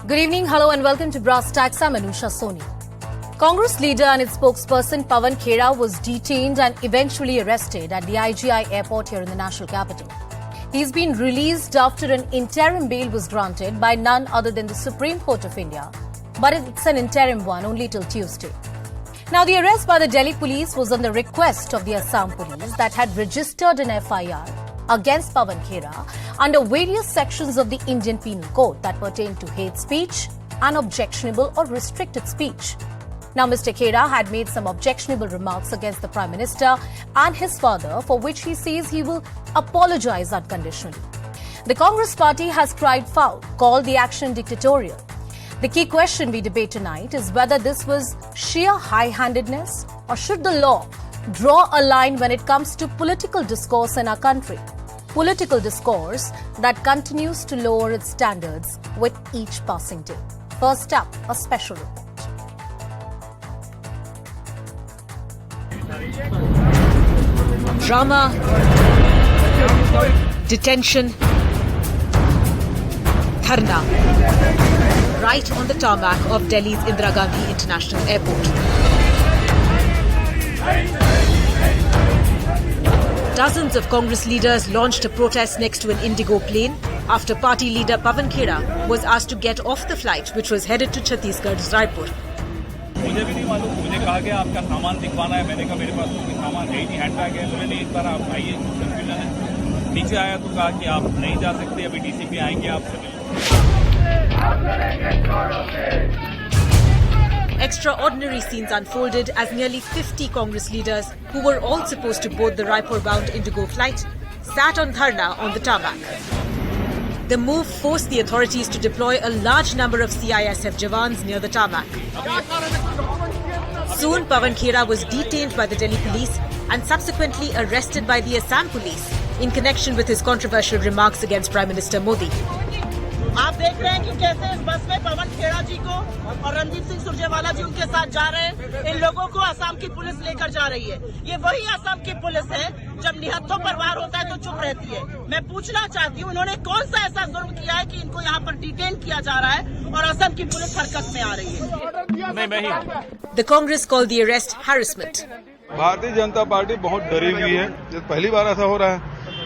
Good evening, hello and welcome to Brass Tacks. I'm Anusha Soni. Congress leader and its spokesperson Pawan Khera was detained and eventually arrested at the IGI airport here in the national capital. He's been released after an interim bail was granted by none other than the Supreme Court of India. But it's an interim one only till Tuesday. Now, the arrest by the Delhi police was on the request of the Assam Police that had registered an FIR against Pawan Khera under various sections of the Indian Penal Code that pertain to hate speech and objectionable or restricted speech. Now, Mr. Khera had made some objectionable remarks against the Prime Minister and his father, for which he says he will apologize unconditionally. The Congress party has cried foul, called the action dictatorial. The key question we debate tonight is whether this was sheer high-handedness or should the law draw a line when it comes to political discourse in our country. Political discourse that continues to lower its standards with each passing day. First up, a special report. Drama, detention, dharna, right on the tarmac of Delhi's Indira Gandhi International Airport. Dozens of Congress leaders launched a protest next to an Indigo plane after party leader Pawan Khera was asked to get off the flight which was headed to Chhattisgarh's Raipur. मुझे भी नहीं मालूम, मुझे कहा गया आपका सामान दिखवाना है, मैंने कहा मेरे पास कोई सामान है ही नहीं, हैंडबैग है, बोले नहीं इस बार आप आइए, कंफ्यूजन है। नीचे आया तो कहा कि आप नहीं जा सकते, अभी डीसीपी आएंगे आपसे मिलने। Extraordinary scenes unfolded as nearly 50 Congress leaders, who were all supposed to board the Raipur-bound Indigo flight, sat on dharna on the tarmac. The move forced the authorities to deploy a large number of CISF jawans near the tarmac. Soon, Pawan Khera was detained by the Delhi police and subsequently arrested by the Assam Police in connection with his controversial remarks against Prime Minister Modi. आप देख रहे हैं कि कैसे इस बस में पवन खेड़ा जी को और रणदीप सिंह सुरजेवाला जी उनके साथ जा रहे हैं। इन लोगों को असम की पुलिस लेकर जा रही है। ये वही असम की पुलिस है जब निहत्थों पर वार होता है तो चुप रहती है। मैं पूछना चाहती हूँ, इन्होंने कौन सा ऐसा जुर्म किया है कि इनको यहाँ पर डिटेन किया जा रहा है और असम की पुलिस हरकत में आ रही है। The Congress called the arrest harassment. Bharatiya Janata party बहुत डरी हुई है। ये पहली बार ऐसा हो रहा है।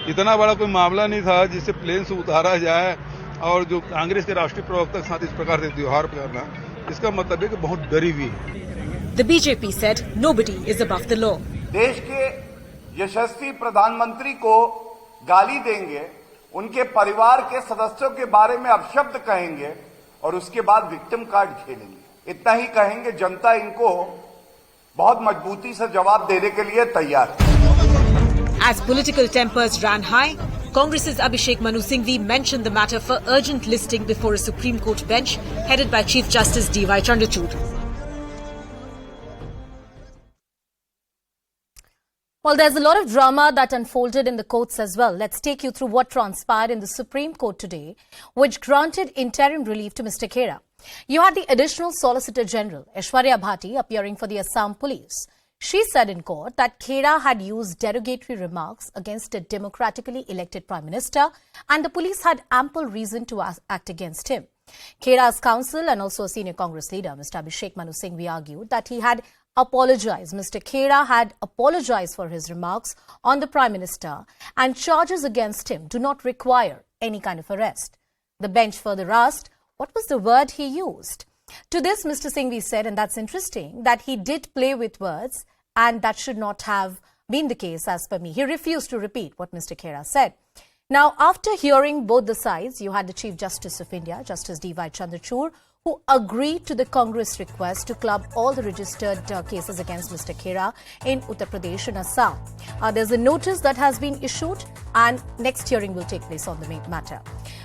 इतना बड़ा कोई मामला नहीं था जिससे प्लेन से उतारा जाए और जो कांग्रेस के राष्ट्रीय प्रवक्ता के साथ इस प्रकार से व्यवहार करना, इसका मतलब है कि बहुत डरी हुई है। The BJP said nobody is above the law. देश के यशस्वी प्रधानमंत्री को गाली देंगे, उनके परिवार के सदस्यों के बारे में अपशब्द कहेंगे और उसके बाद विक्टिम कार्ड खेलेंगे। इतना ही कहेंगे, जनता इनको बहुत मजबूती से जवाब देने के लिए तैयार है। As political tempers ran high, Congress's Abhishek Manu Singhvi mentioned the matter for urgent listing before a Supreme Court bench headed by Chief Justice D.Y. Chandrachud. Well, there's a lot of drama that unfolded in the courts as well. Let's take you through what transpired in the Supreme Court today, which granted interim relief to Mr. Khera. You had the additional Solicitor General, Aishwarya Bhati, appearing for the Assam Police. She said in court that Khera had used derogatory remarks against a democratically elected Prime Minister and the police had ample reason to act against him. Khera's counsel and also a senior Congress leader, Mr. Abhishek Manu Singhvi, argued that he had apologized. Mr. Khera had apologized for his remarks on the Prime Minister and charges against him do not require any kind of arrest. The bench further asked, what was the word he used? To this, Mr. Singhvi said, and that's interesting, that he did play with words and that should not have been the case as per me. He refused to repeat what Mr. Khera said. Now, after hearing both the sides, you had the Chief Justice of India, Justice D.Y. Chandrachud, who agreed to the Congress request to club all the registered cases against Mr. Khera in Uttar Pradesh and Assam. There's a notice that has been issued and next hearing will take place on the matter.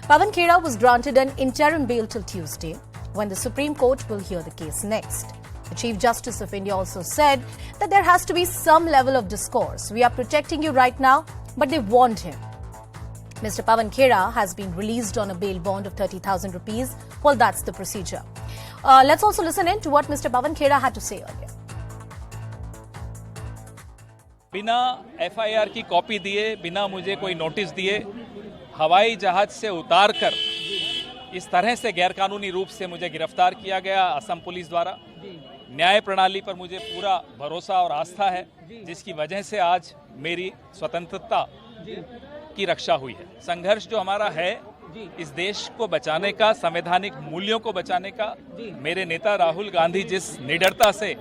Pawan Khera was granted an interim bail till Tuesday, when the Supreme Court will hear the case next. The Chief Justice of India also said that there has to be some level of discourse. We are protecting you right now, but they warned him. Mr. Pawan Khera has been released on a bail bond of 30,000 rupees. Well, that's the procedure. Let's also listen in to what Mr. Pawan Khera had to say earlier. बिना FIR की copy दिए, बिना मुझे कोई notice दिए, हवाई जहाज से उतारकर इस तरह से गैरकानूनी रूप से मुझे गिरफ्तार किया गया असम पुलिस द्वारा। न्याय प्रणाली पर मुझे पूरा भरोसा और आस्था है, जिसकी वजह से आज मेरी स्वतंत्रता की रक्षा हुई है। संघर्ष जो हमारा है इस देश को बचाने का, संवैधानिक मूल्यों को बचाने का, मेरे नेता राहुल गांधी जिस निडरता से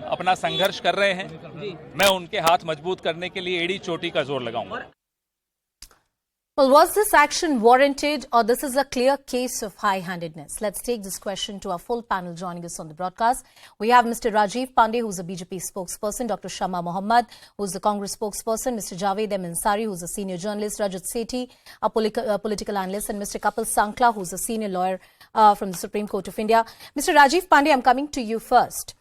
अपना संघर्ष कर रहे हैं, मैं उनके हाथ मजबूत करने के लिए एड़ी चोटी का जोर लगाऊंगा। Well, was this action warranted or this is a clear case of high-handedness? Let's take this question to our full panel joining us on the broadcast. We have Mr. Rajiv Pandey, who's a BJP spokesperson, Dr. Shama Mohammad, who's the Congress spokesperson, Mr. Javed M. Ansari, who's a senior journalist, Rajat Sethi, a political analyst, and Mr. Kapil Sankla, who's a senior lawyer from the Supreme Court of India. Mr. Rajiv Pandey, I'm coming to you first.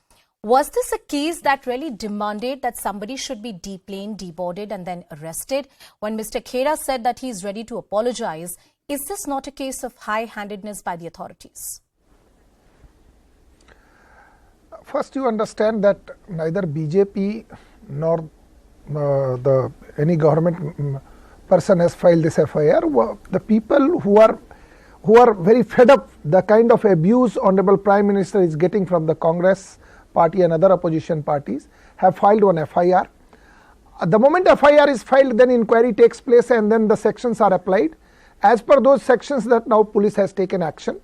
Was this a case that really demanded that somebody should be deplaned, deboarded and then arrested? When Mr. Khera said that he is ready to apologize, is this not a case of high-handedness by the authorities? First, you understand that neither BJP nor any government person has filed this FIR. The people who are very fed up the kind of abuse Honorable Prime Minister is getting from the Congress party and other opposition parties have filed one FIR. The moment FIR is filed, then inquiry takes place and then the sections are applied. As per those sections that now police has taken action.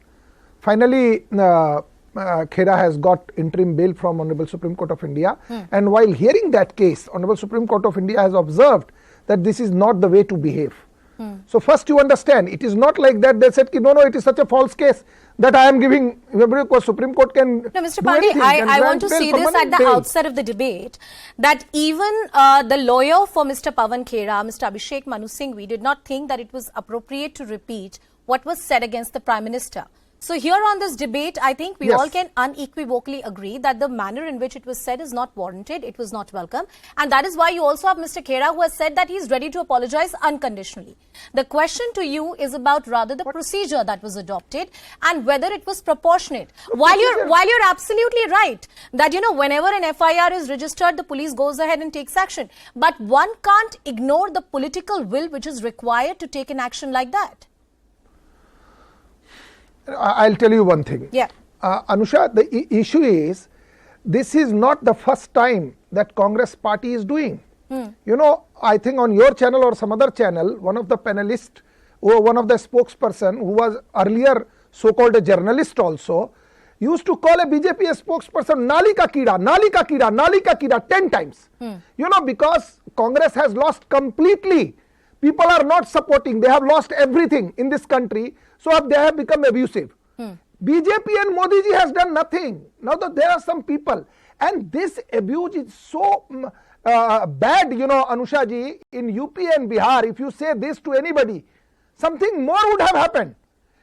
Finally, Khera has got interim bail from Honorable Supreme Court of India. And while hearing that case, Honorable Supreme Court of India has observed that this is not the way to behave. So first you understand, it is not like that they said, no, it is such a false case that I am giving, because Supreme Court can. No, Mr. Pandey, I want to say this at the outset of the debate, that even the lawyer for Mr. Pawan Khera, Mr. Abhishek Manu Singhvi, did not think that it was appropriate to repeat what was said against the Prime Minister. So here on this debate, I think we all can unequivocally agree that the manner in which it was said is not warranted, it was not welcome. And that is why you also have Mr. Khera, who has said that he is ready to apologize unconditionally. The question to you is about rather the procedure that was adopted and whether it was proportionate. While you're absolutely right that, whenever an FIR is registered, the police goes ahead and takes action. But one can't ignore the political will which is required to take an action like that. I'll tell you one thing. Yeah. Anusha, the issue is, this is not the first time that Congress party is doing. I think on your channel or some other channel, one of the panelists or one of the spokesperson who was earlier so-called a journalist also, used to call a BJP spokesperson Nali ka Kida, Nali ka Kida, Nali ka Kida 10 times. Because Congress has lost completely. People are not supporting. They have lost everything in this country. So they have become abusive. BJP and Modi ji has done nothing. Now that there are some people. And this abuse is so bad, Anusha ji, in UP and Bihar. If you say this to anybody, something more would have happened.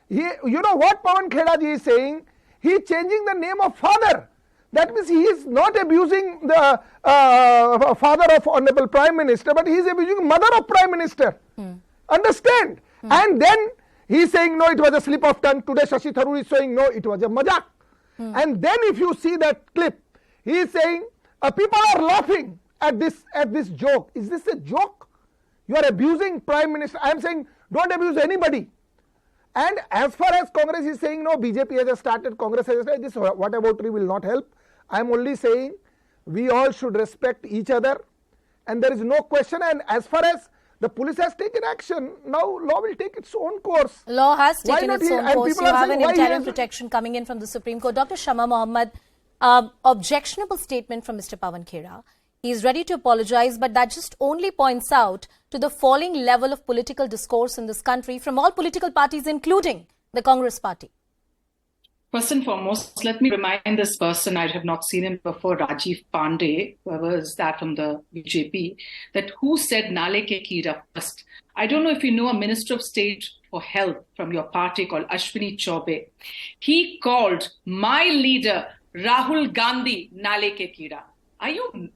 What Pawan Khera ji is saying? He is changing the name of father. That means he is not abusing the father of Honorable Prime Minister, but he is abusing mother of Prime Minister. Understand? And then he is saying, no, it was a slip of tongue. Today Shashi Tharoor is saying, no, it was a majak. And then if you see that clip, he is saying, people are laughing at this joke. Is this a joke? You are abusing Prime Minister. I am saying, don't abuse anybody. And as far as Congress is saying, no, BJP has started, Congress has started, this whataboutery will not help. I am only saying, we all should respect each other. And there is no question. And as far as the police has taken action, now law will take its own course. Law has taken its own course. You have an interim protection coming in from the Supreme Court. Dr. Shama Mohammad, objectionable statement from Mr. Pawan Khera. He is ready to apologize, but that just only points out to the falling level of political discourse in this country from all political parties, including the Congress party. First and foremost, let me remind this person, I have not seen him before, Rajiv Pandey, whoever is that from the BJP, that who said Nale ke Kira first. I don't know if you know a Minister of State for Health from your party called Ashwini Chaubey. He called my leader, Rahul Gandhi, Nale ke Kira.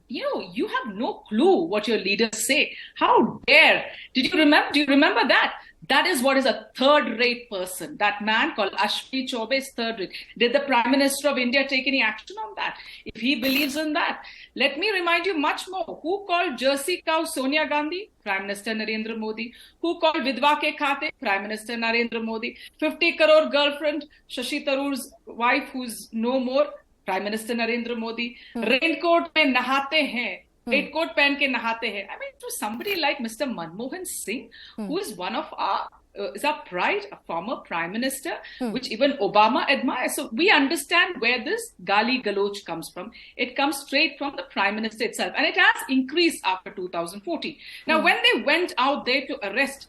You have no clue what your leaders say. How dare? Do you remember that? That is what is a third-rate person. That man called Ashwini Chaubey is third-rate. Did the Prime Minister of India take any action on that? If he believes in that, let me remind you much more. Who called Jersey cow Sonia Gandhi? Prime Minister Narendra Modi. Who called Vidwa ke khate? Prime Minister Narendra Modi. 50 crore girlfriend, Shashi Tharoor's wife, who's no more, Prime Minister Narendra Modi. Raincoat mein nahate hain. Raincoat पहन के नहाते हैं. I mean, to somebody like Mr. Manmohan Singh, who is one of our is our pride, a former prime minister, which even Obama admires. So we understand where this gali galoch comes from. It comes straight from the prime minister itself, and it has increased after 2014. Now, when they went out there to arrest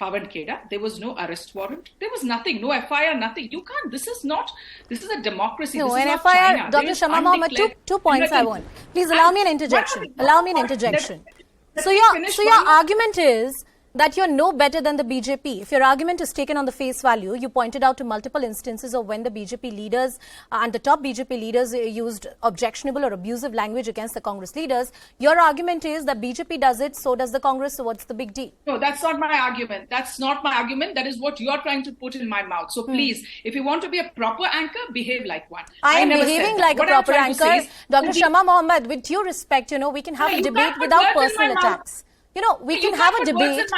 Pawan Khera, there was no arrest warrant. There was nothing, no FIR, nothing. You can't. This is a democracy. No, this an is FIR, not China. Dr. Shama Mohammed, two points I want. Please allow me an interjection. Allow me an interjection. So your argument is that you're no better than the BJP. If your argument is taken on the face value, you pointed out to multiple instances of when the BJP leaders and the top BJP leaders used objectionable or abusive language against the Congress leaders. Your argument is that BJP does it, so does the Congress, so what's the big deal? No, that's not my argument. That's not my argument. That is what you're trying to put in my mouth. So please, if you want to be a proper anchor, behave like one. I am behaving like a proper anchor. Dr. Shama Mohammed, with due respect, we can have a debate without personal attacks. We can have a debate.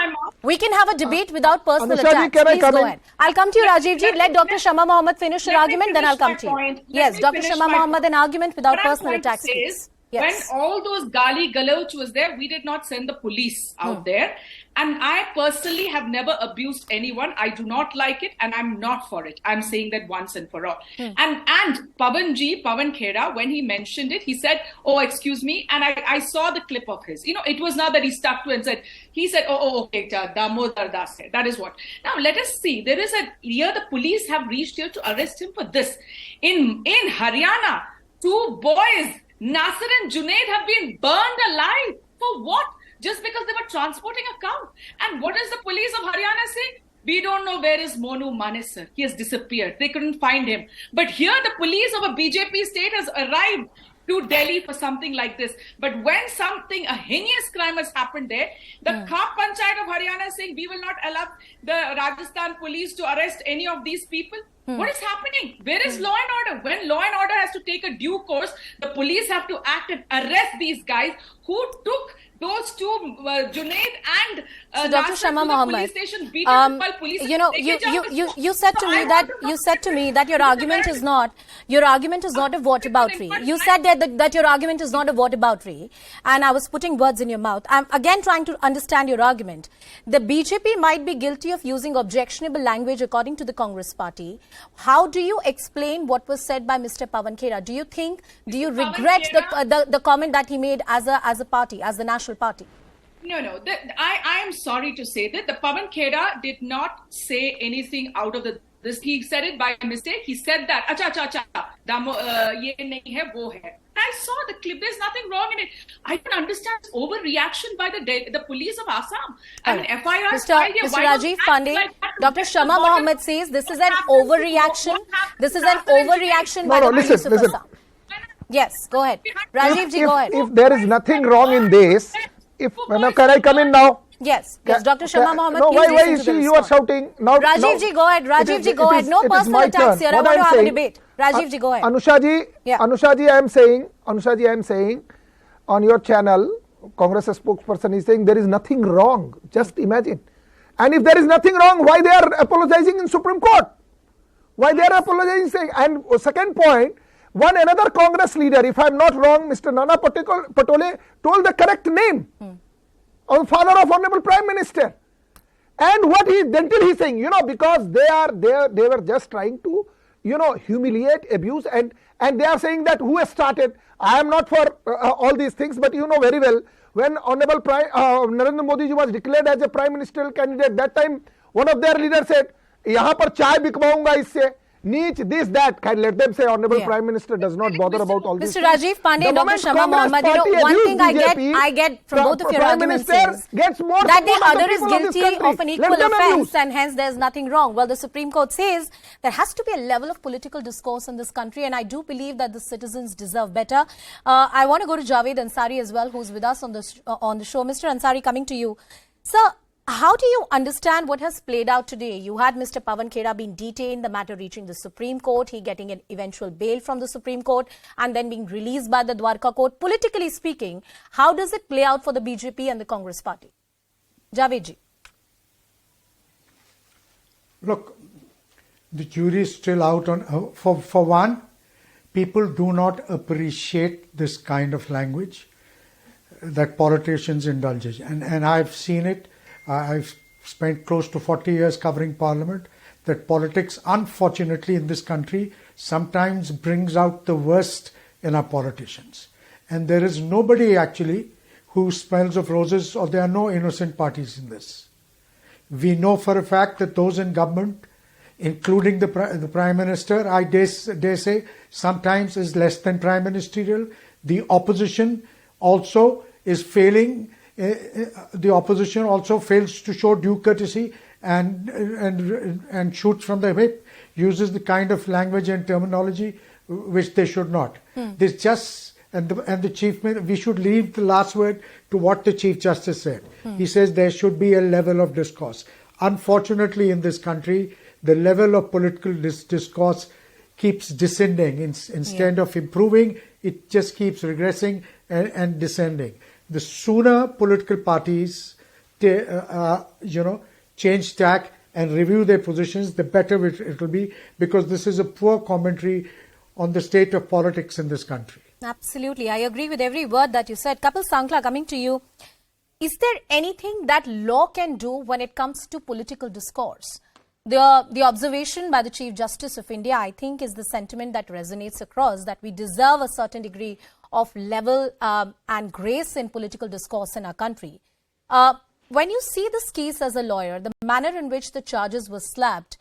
We can have a debate without personal attacks. Please go ahead. I'll come to you, Rajiv ji. Let Dr. Shama Mohammed finish her argument, then I'll come to you. Yes, Dr. Shama Mohammed, an argument without personal attacks, please. Yes. When all those gali galoch was there, we did not send the police out there. And I personally have never abused anyone. I do not like it, and I'm not for it. I'm saying that once and for all. And Pawan Khera, when he mentioned it, he said, "Oh, excuse me." And I saw the clip of his. It was not that he stuck to and said, he said, okay, Damodar Das hai. That is what. Now, let us see. Here the police have reached here to arrest him for this. In Haryana, 2 boys, Nasir and Junaid, have been burned alive. For what? Just because they were transporting a cow. And what does the police of Haryana say? We don't know where is Monu Manesar. He has disappeared. They couldn't find him. But here the police of a BJP state has arrived to Delhi for something like this. But when a heinous crime has happened there, the Khap Panchayat of Haryana is saying we will not allow the Rajasthan police to arrest any of these people. What is happening? Where is law and order? When law and order has to take a due course, the police have to act and arrest these guys who took those 2, Junaid and so Dr. Shama Mohammed, you said to me that your argument is not a whataboutery. You said that your argument is not a whataboutery, and I was putting words in your mouth. I'm again trying to understand your argument. The BJP might be guilty of using objectionable language according to the Congress party. How do you explain what was said by Mr. Pawan Khera? Do you regret the comment that he made as a party, as the national party? No. I am sorry to say that the Pawan Khera did not say anything out of this. He said it by mistake. He said that, ye nahi hai, wo hai. I saw the clip. There's nothing wrong in it. I don't understand this overreaction by the police of Assam. I mean, FIR. Mr. Rajiv Pandey, Dr. Shama Mohammed says this is an overreaction. This is an overreaction by the police of Assam. Yes, go ahead. Rajiv ji, go ahead. If there is nothing wrong in this, can I come in now? Yes, Dr. Shama Mohammed, no, please why is you are shouting now? Rajiv ji, go ahead. Rajiv ji, go ahead. No personal attacks here. I want to have a debate. Rajiv ji, go ahead. Anusha ji, I am saying on your channel, Congress spokesperson is saying there is nothing wrong. Just imagine. And if there is nothing wrong, why they are apologizing in Supreme Court? Why they are apologizing? Saying, and second point, another Congress leader, if I am not wrong, Mr. Nana Patole told the correct name of father of Honorable Prime Minister. And what until he's saying, because they were just trying to, humiliate, abuse, and they are saying that who has started. I am not for all these things, but you know very well, when Honorable Narendra Modi ji was declared as a Prime Ministerial candidate, that time one of their leaders said, यहाँ पर चाय बिकवाऊंगा इससे. Niche, this, that. Let them say Honorable Prime Minister does not bother about all this. Mr. Rajiv Pandey, Dr. Shama Mohammed, one thing I get from both of your arguments is that the other is guilty of an equal offence and hence there's nothing wrong. Well, the Supreme Court says there has to be a level of political discourse in this country, and I do believe that the citizens deserve better. I want to go to Javed Ansari as well, who's with us on the show. Mr. Ansari, coming to you. Sir, How do you understand what has played out today? You had Mr. Pawan Khera being detained, the matter reaching the Supreme Court, he getting an eventual bail from the Supreme Court and then being released by the Dwarka Court. Politically speaking, how does it play out for the BJP and the Congress party? Javed ji. Look, the jury is still out on, for one, people do not appreciate this kind of language that politicians indulge in. And I've seen it. I've spent close to 40 years covering Parliament, that politics, unfortunately, in this country sometimes brings out the worst in our politicians. And there is nobody actually who smells of roses, or there are no innocent parties in this. We know for a fact that those in government, including the Prime Minister, I dare say, sometimes is less than prime ministerial. The opposition also is failing. The opposition also fails to show due courtesy and shoots from the hip, uses the kind of language and terminology which they should not. This just and the Chief Minister, we should leave the last word to what the Chief Justice said. He says there should be a level of discourse. Unfortunately, in this country, the level of political discourse keeps descending. Instead of improving, it just keeps regressing and descending. The sooner political parties, change tack and review their positions, the better it will be, because this is a poor commentary on the state of politics in this country. Absolutely. I agree with every word that you said. Kapil Sankla, coming to you. Is there anything that law can do when it comes to political discourse? The observation by the Chief Justice of India, I think, is the sentiment that resonates across, that we deserve a certain degree of level and grace in political discourse in our country. When you see this case as a lawyer, the manner in which the charges were slapped,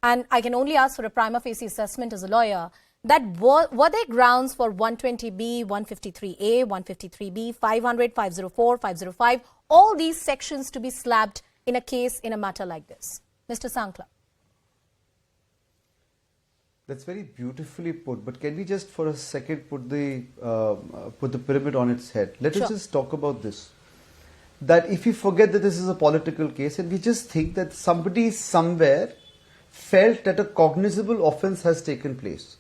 and I can only ask for a prima facie assessment as a lawyer, that were there grounds for 120B, 153A, 153B, 500, 504, 505, all these sections to be slapped in a case, in a matter like this? Mr. Sankla. That's very beautifully put, but can we just for a second put the pyramid on its head? Let us just talk about this. That if we forget that this is a political case and we just think that somebody somewhere felt that a cognizable offence has taken place,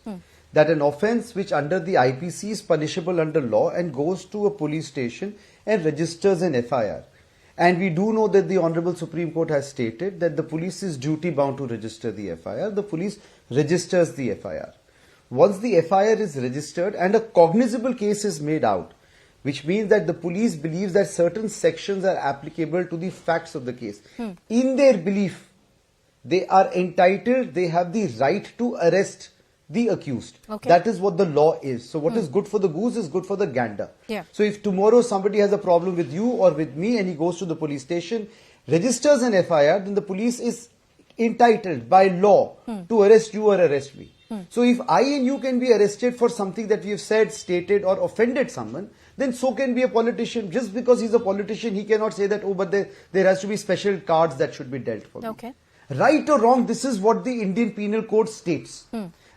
that an offence which under the IPC is punishable under law and goes to a police station and registers an FIR. And we do know that the Honourable Supreme Court has stated that the police is duty bound to register the FIR. The police registers the FIR. Once the FIR is registered and a cognizable case is made out, which means that the police believes that certain sections are applicable to the facts of the case. In their belief, they are entitled, they have the right to arrest the accused. That is what the law is. So what is good for the goose is good for the gander. So if tomorrow somebody has a problem with you or with me and he goes to the police station, registers an FIR, then the police is entitled by law to arrest you or arrest me. So if I and you can be arrested for something that we have said, stated or offended someone, then so can be a politician. Just because he's a politician, he cannot say that, oh, but there has to be special cards that should be dealt for me. Right or wrong, this is what the Indian Penal Code states.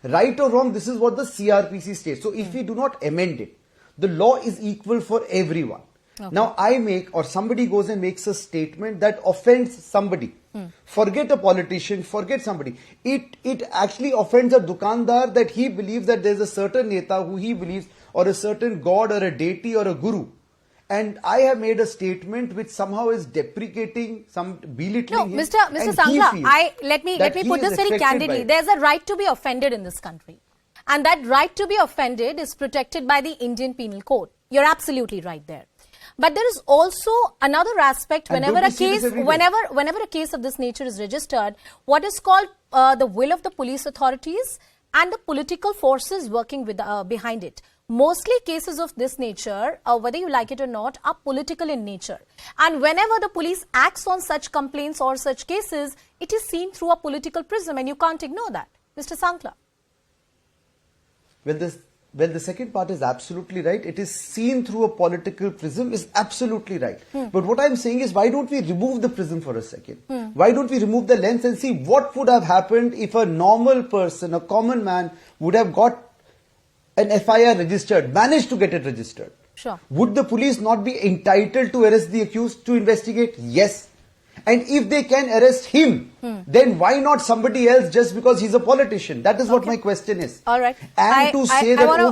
Right or wrong, this is what the CRPC states. So if we do not amend it, the law is equal for everyone. Now I make, or somebody goes and makes a statement that offends somebody. Forget a politician, forget somebody. It actually offends a dukandar that he believes that there's a certain neta who he believes, or a certain god or a deity or a guru. And I have made a statement which somehow is deprecating, some belittling him. No, Mr. Sankla, let me put this very candidly. There's a right to be offended in this country. And that right to be offended is protected by the Indian Penal Code. You're absolutely right there. But there is also another aspect whenever a case of this nature is registered, what is called the will of the police authorities and the political forces working with behind it. Mostly cases of this nature, whether you like it or not, are political in nature. And whenever the police acts on such complaints or such cases, it is seen through a political prism, and you can't ignore that. Mr. Sankla. Well, the second part is absolutely right. It is seen through a political prism is absolutely right. But what I'm saying is, why don't we remove the prism for a second? Why don't we remove the lens and see what would have happened if a normal person, a common man, would have got an FIR registered, managed to get it registered? Sure. Would the police not be entitled to arrest the accused, to investigate? Yes. And if they can arrest him, then why not somebody else just because he's a politician? That is what my question is. All right. And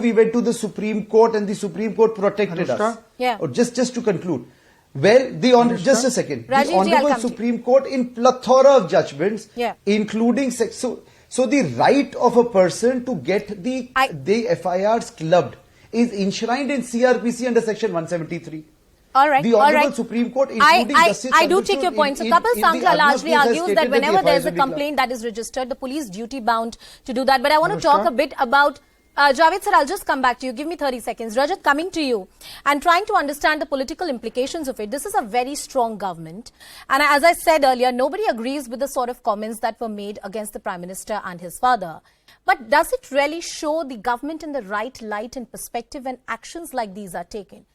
we went to the Supreme Court and the Supreme Court protected us. Yeah. Or just to conclude. Well, just a second. Rajivji, the Honorable Supreme Court in plethora of judgments, including so the right of a person to get the FIRs clubbed is enshrined in CRPC under Section 173. All right. The Honorable Supreme Court, including Justice I do take your point. So Kapil Sankla largely argues that whenever there is a complaint that is registered, the police duty bound to do that. But I want to talk a bit about Javed sir, I'll just come back to you. Give me 30 seconds. Rajat, coming to you and trying to understand the political implications of it. This is a very strong government. And as I said earlier, nobody agrees with the sort of comments that were made against the Prime Minister and his father. But does it really show the government in the right light and perspective when actions like these are taken?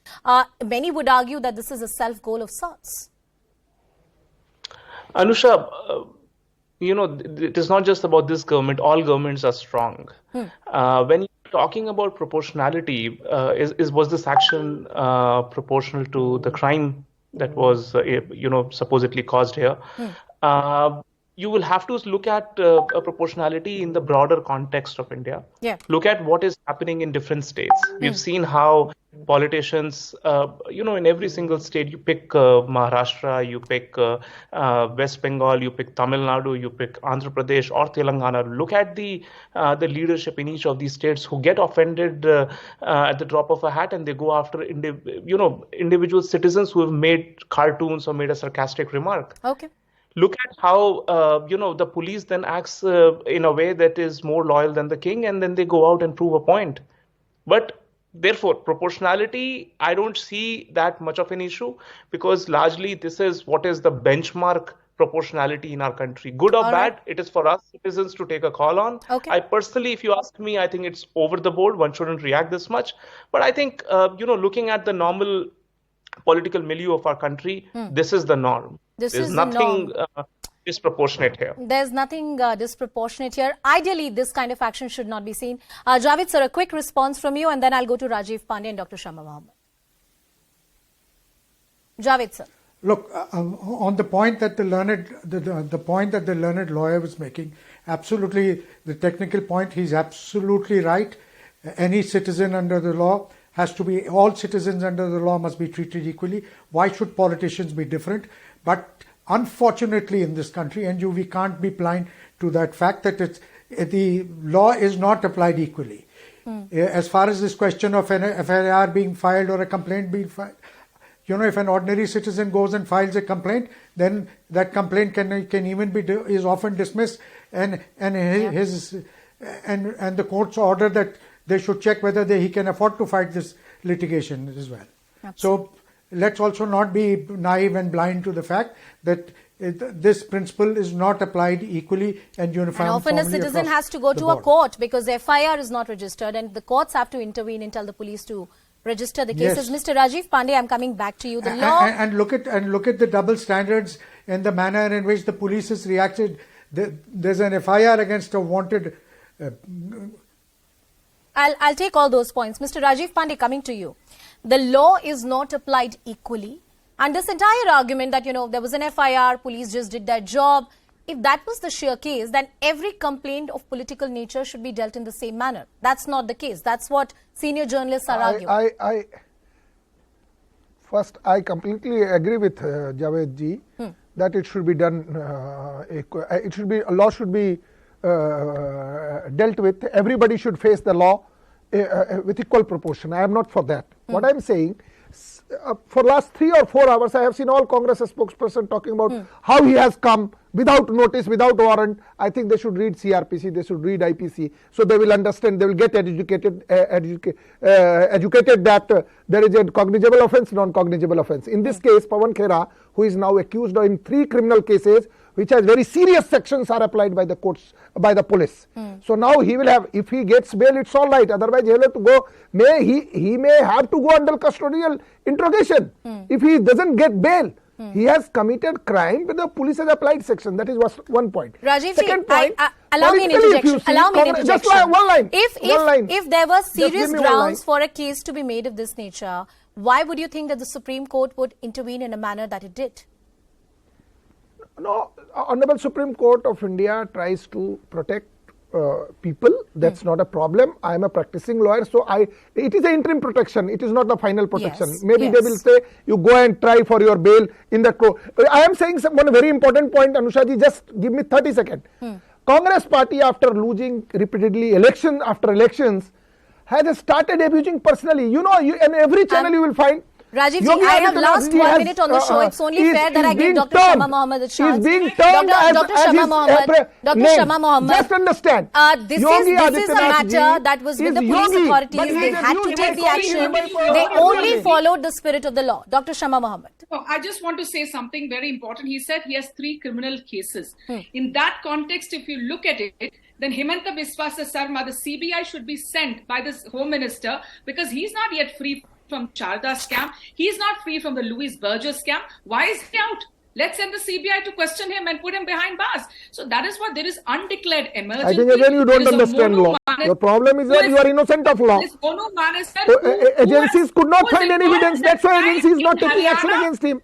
Many would argue that this is a self-goal of sorts. Anusha, it is not just about this government. All governments are strong. When you're talking about proportionality, was this action proportional to the crime that was, supposedly caused here? You will have to look at a proportionality in the broader context of India. Yeah. Look at what is happening in different states. We've seen how politicians, in every single state, you pick Maharashtra, you pick West Bengal, you pick Tamil Nadu, you pick Andhra Pradesh or Telangana. Look at the leadership in each of these states who get offended at the drop of a hat, and they go after individual citizens who have made cartoons or made a sarcastic remark. Okay. Look at how, the police then acts in a way that is more loyal than the king, and then they go out and prove a point. But therefore, proportionality, I don't see that much of an issue, because largely this is what is the benchmark proportionality in our country. Good or bad, it is for us citizens to take a call on. Okay. I personally, if you ask me, I think it's over the board. One shouldn't react this much. But I think, looking at the normal political milieu of our country, this is the norm. There's nothing disproportionate here. There's nothing disproportionate here. Ideally, this kind of action should not be seen. Javed sir, a quick response from you, and then I'll go to Rajiv Pandey and Dr. Sharma Mohammed. Javed sir. Look, on the point that the learned lawyer was making, absolutely, the technical point, he's absolutely right. Any citizen under the law all citizens under the law must be treated equally. Why should politicians be different? But unfortunately in this country, and we can't be blind to that fact that the law is not applied equally. As far as this question of an FIR being filed or a complaint being filed, if an ordinary citizen goes and files a complaint, then that complaint can even is often dismissed, and the court's order that they should check whether he can afford to fight this litigation as well. Absolutely. So let's also not be naive and blind to the fact that this principle is not applied equally and uniformly. And often a citizen has to go to a court because the FIR is not registered, and the courts have to intervene and tell the police to register the cases. Yes. Mr. Rajiv Pandey, I'm coming back to you. The law and look at the double standards and the manner in which the police has reacted. There's an FIR against a wanted. I'll take all those points. Mr. Rajiv Pandey, coming to you. The law is not applied equally. And this entire argument that, there was an FIR, police just did their job. If that was the sheer case, then every complaint of political nature should be dealt in the same manner. That's not the case. That's what senior journalists are arguing. First, I completely agree with Javed ji that it should be done, a law should be dealt with. Everybody should face the law with equal proportion. I am not for that. What I am saying, for last 3 or 4 hours, I have seen all Congress spokesperson talking about how he has come without notice, without warrant. I think they should read CRPC, they should read IPC, so they will understand, they will get educated that there is a cognizable offence, non-cognizable offence. In this case, Pawan Khera, who is now accused in 3 criminal cases, which has very serious sections are applied by the courts, by the police. So now he will have, if he gets bail, it's all right. Otherwise, he will have to go. He may have to go under custodial interrogation. If he doesn't get bail, he has committed crime with the police has applied section. That is one point. Rajiv, second point, allow me an interjection. Just one line. If there were serious grounds for a case to be made of this nature, why would you think that the Supreme Court would intervene in a manner that it did? No, Honorable Supreme Court of India tries to protect people. That's not a problem. I am a practicing lawyer, so it is an interim protection. It is not the final protection. Yes, Maybe yes. they will say you go and try for your bail in the court. I am saying one very important point, Anusha ji. Just give me 30 seconds. Congress party, after losing repeatedly election after elections, has started abusing personally. You know, in every channel you will find. Rajiv ji, I have last 1 minute on the show. It's only fair that I give Dr. Shama Mohammed a chance. He is being termed Dr. Shama Mohammed. Dr. Shama Mohammed. Just understand. This is a matter that was with the police authorities. They had to take the action. They only followed the spirit of the law. Dr. Shama Mohammed. Oh, I just want to say something very important. He said he has 3 criminal cases. In that context, if you look at it, then Himanta Biswa Sarma, the CBI should be sent by the Home Minister because he's not yet free from Charda scam. He's not free from the Louis Berger scam. Why is he out? Let's send the CBI to question him and put him behind bars. So that is what there is undeclared emergency. I think again you don't understand law. Your problem is that you are innocent of law. Agencies could not find any evidence. That's why agency is not taking action against him.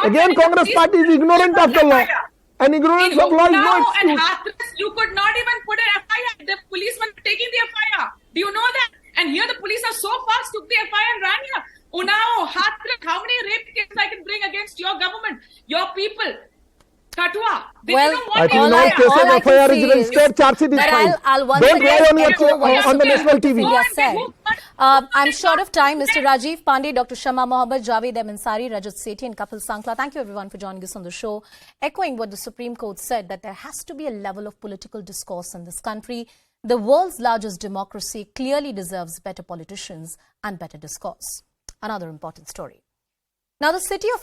Again, Congress party is ignorant of the law. And ignorance of law is no excuse. You could not even put an FIR. The policemen were taking the FIR. Do you know that? And here the police are so fast, took the FIR and ran here. Unnao, Hathras, how many rape cases I can bring against your government, your people? Katua. Well, I think no case of FIR is registered, charge sheet is filed. Don't lie on the national TV. I'm short of time. Mr. Rajiv Pandey, Dr. Shama Mohammed, Javed Ansari, Rajat Sethi and Kapil Sankla. Thank you everyone for joining us on the show. Echoing what the Supreme Court said, that there has to be a level of political discourse in this country. The world's largest democracy clearly deserves better politicians and better discourse. Another important story. Now, the city of